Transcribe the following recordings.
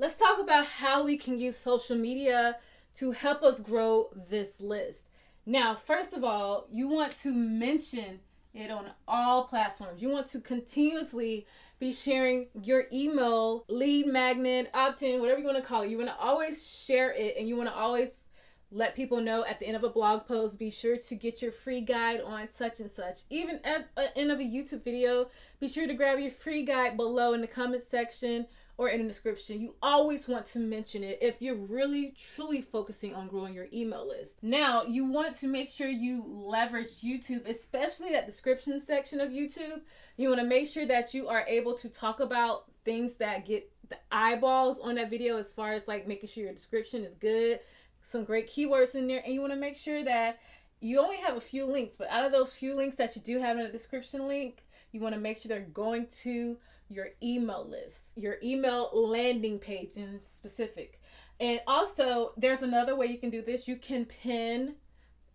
let's talk about how we can use social media to help us grow this list. Now, first of all, you want to mention it on all platforms. You want to continuously be sharing your email, lead magnet, opt-in, whatever you want to call it. You want to always share it, and you want to always let people know at the end of a blog post, be sure to get your free guide on such and such. Even at the end of a YouTube video, be sure to grab your free guide below in the comment section or in the description. You always want to mention it if you're really truly focusing on growing your email list. Now, you want to make sure you leverage YouTube, especially that description section of YouTube. You want to make sure that you are able to talk about things that get the eyeballs on that video, as far as like making sure your description is good, some great keywords in there, and you want to make sure that you only have a few links, but out of those few links that you do have in the description link, you want to make sure they're going to your email list, your email landing page in specific. And also, there's another way you can do this. You can pin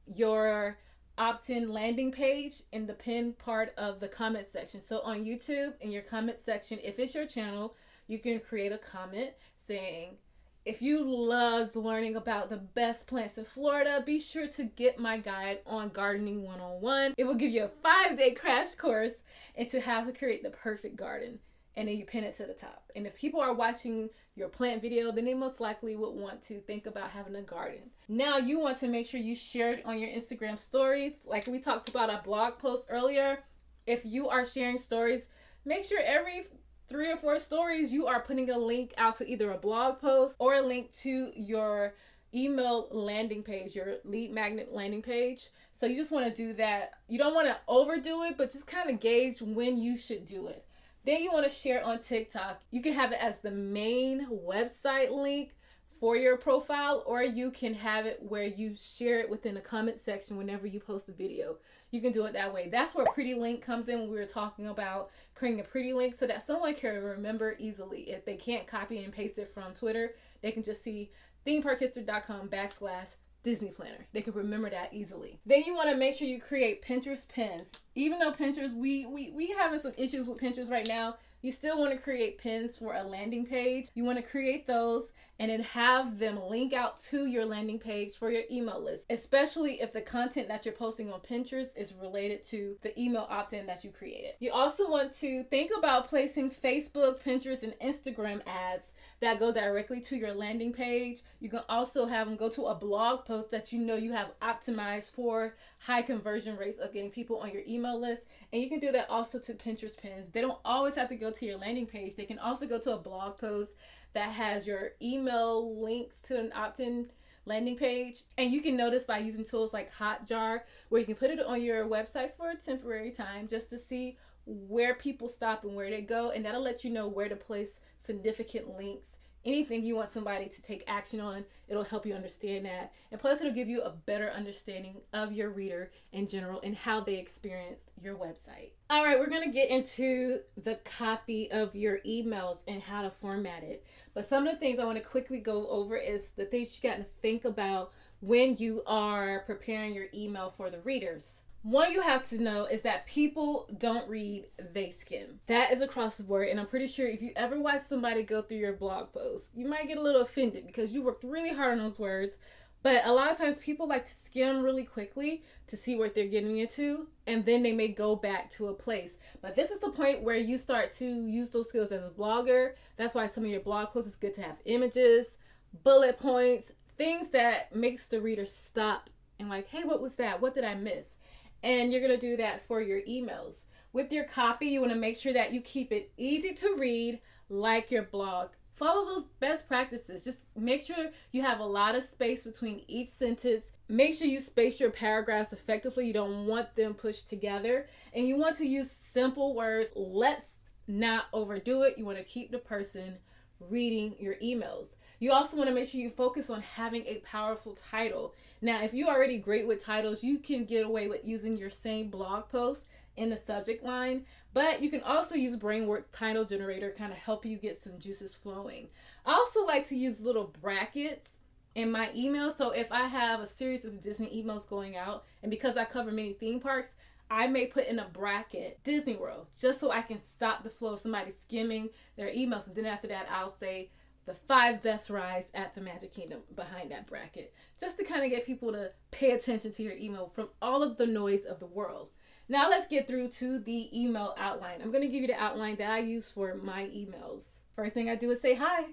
your opt-in landing page in the pin part of the comment section. So on YouTube, in your comment section, if it's your channel, you can create a comment saying, if you loved learning about the best plants in Florida, be sure to get my guide on gardening 101. It will give you a 5-day crash course into how to create the perfect garden. And then you pin it to the top. And if people are watching your plant video, then they most likely would want to think about having a garden. Now you want to make sure you share it on your Instagram stories. Like we talked about a blog post earlier. If you are sharing stories, make sure every 3 or 4 stories you are putting a link out to either a blog post or a link to your email landing page, your lead magnet landing page. So you just want to do that. You don't want to overdo it, but just kind of gauge when you should do it. Then you want to share on TikTok. You can have it as the main website link for your profile, or you can have it where you share it within the comment section whenever you post a video. You can do it that way. That's where pretty link comes in when we were talking about creating a pretty link so that someone can remember easily. If they can't copy and paste it from Twitter, they can just see themeparkhistory.com/Disney Planner. They can remember that easily. Then you want to make sure you create Pinterest pins. Even though Pinterest, we having some issues with Pinterest right now, you still want to create pins for a landing page. You want to create those and then have them link out to your landing page for your email list, especially if the content that you're posting on Pinterest is related to the email opt-in that you created. You also want to think about placing Facebook, Pinterest, and Instagram ads that go directly to your landing page. You can also have them go to a blog post that you know you have optimized for high conversion rates of getting people on your email list. And you can do that also to Pinterest pins. They don't always have to go to your landing page. They can also go to a blog post that has your email links to an opt-in landing page. And you can notice by using tools like Hotjar, where you can put it on your website for a temporary time just to see where people stop and where they go. And that'll let you know where to place significant links. Anything you want somebody to take action on, it'll help you understand that. And plus, it'll give you a better understanding of your reader in general and how they experience your website. All right, we're going to get into the copy of your emails and how to format it. But some of the things I want to quickly go over is the things you got to think about when you are preparing your email for the readers. One you have to know is that people don't read, they skim. That is across the board, and I'm pretty sure if you ever watch somebody go through your blog post, you might get a little offended because you worked really hard on those words. But a lot of times people like to skim really quickly to see what they're getting into, and then they may go back to a place. But this is the point where you start to use those skills as a blogger. That's why some of your blog posts is good to have images, bullet points, things that makes the reader stop and like, hey, what was that? What did I miss? And you're going to do that for your emails. With your copy, you want to make sure that you keep it easy to read, like your blog. Follow those best practices. Just make sure you have a lot of space between each sentence. Make sure you space your paragraphs effectively. You don't want them pushed together. And you want to use simple words. Let's not overdo it. You want to keep the person reading your emails. You also want to make sure you focus on having a powerful title. Now, if you're already great with titles, you can get away with using your same blog post in the subject line, but you can also use Bramework title generator kind of help you get some juices flowing. I also like to use little brackets in my email. So if I have a series of Disney emails going out, and because I cover many theme parks, I may put in a bracket Disney World just so I can stop the flow of somebody skimming their emails. And then after that, I'll say the 5 best rides at the Magic Kingdom behind that bracket, just to kind of get people to pay attention to your email from all of the noise of the world. Now let's get through to the email outline. I'm going to give you the outline that I use for my emails. First thing I do is say hi.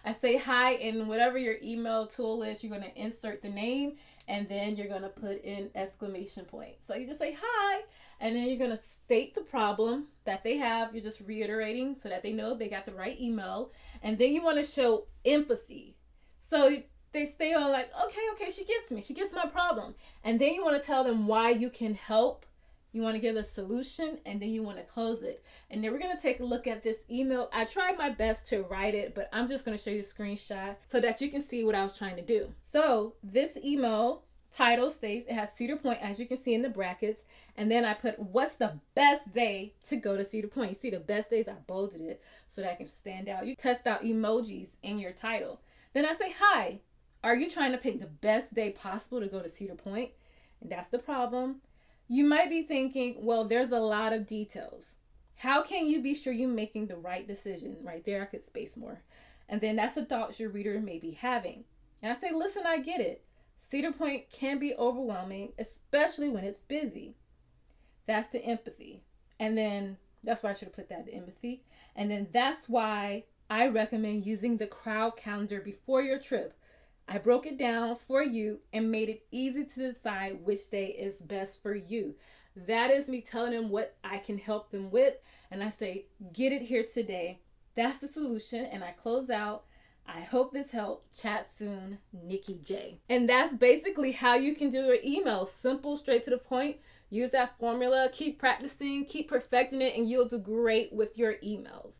I say hi in whatever your email tool is. You're going to insert the name and then you're going to put in exclamation point. So you just say hi and then you're going to state the problem that they have. You're just reiterating so that they know they got the right email. And then you want to show empathy. So they stay on like, okay, she gets me. She gets my problem. And then you want to tell them why you can help. You want to give a solution and then you want to close it. And then we're going to take a look at this email. I tried my best to write it, but I'm just going to show you a screenshot so that you can see what I was trying to do. So this email title states it has Cedar Point, as you can see in the brackets. And then I put, what's the best day to go to Cedar Point? You see the best days, I bolded it so that I can stand out. You test out emojis in your title. Then I say, hi, are you trying to pick the best day possible to go to Cedar Point? And that's the problem. You might be thinking, well, there's a lot of details. How can you be sure you're making the right decision? Right there, I could space more. And then that's the thoughts your reader may be having. And I say, listen, I get it. Cedar Point can be overwhelming, especially when it's busy. That's the empathy. And then that's why I should have put that, the empathy. And then that's why I recommend using the crowd calendar before your trip. I broke it down for you and made it easy to decide which day is best for you. That is me telling them what I can help them with. And I say, get it here today. That's the solution. And I close out. I hope this helped. Chat soon, Nikki J. And that's basically how you can do your email. Simple, straight to the point. Use that formula. Keep practicing, keep perfecting it, and you'll do great with your emails.